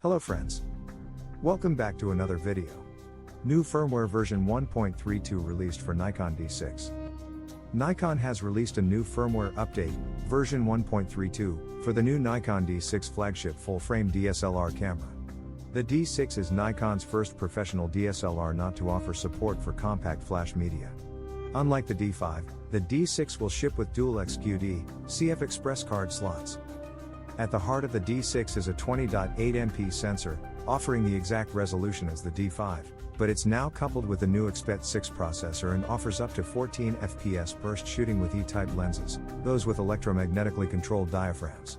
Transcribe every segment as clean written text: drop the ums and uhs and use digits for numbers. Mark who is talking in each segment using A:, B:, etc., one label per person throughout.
A: Hello friends. Welcome back to another video. New firmware version 1.32 released for Nikon D6. Nikon has released a new firmware update, version 1.32, for the new Nikon D6 flagship full-frame DSLR camera. The D6 is Nikon's first professional DSLR not to offer support for compact flash media. Unlike the D5, the D6 will ship with dual XQD, CF Express card slots. At the heart of the D6 is a 20.8 MP sensor, offering the exact resolution as the D5, but it's now coupled with the new XPET-6 processor and offers up to 14 FPS burst shooting with E-type lenses, those with electromagnetically controlled diaphragms.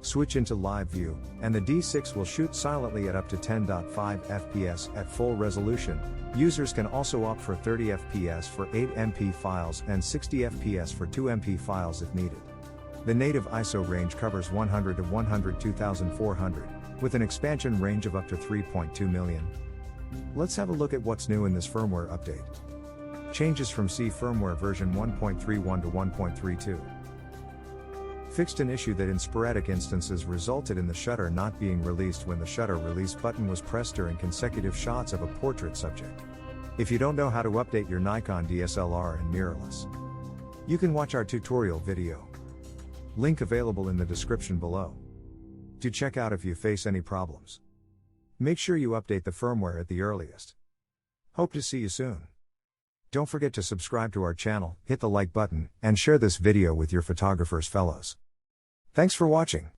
A: Switch into live view, and the D6 will shoot silently at up to 10.5 FPS at full resolution. Users can also opt for 30 FPS for 8 MP files and 60 FPS for 2 MP files if needed. The native ISO range covers 100 to 102,400, with an expansion range of up to 3.2 million. Let's have a look at what's new in this firmware update. Changes from C firmware version 1.31 to 1.32. Fixed an issue that in sporadic instances resulted in the shutter not being released when the shutter release button was pressed during consecutive shots of a portrait subject. If you don't know how to update your Nikon DSLR in mirrorless, you can watch our tutorial video. Link available in the description below. To check out if you face any problems. Make sure you update the firmware at the earliest. Hope to see you soon. Don't forget to subscribe to our channel, hit the like button, and share this video with your photographers fellows. Thanks for watching.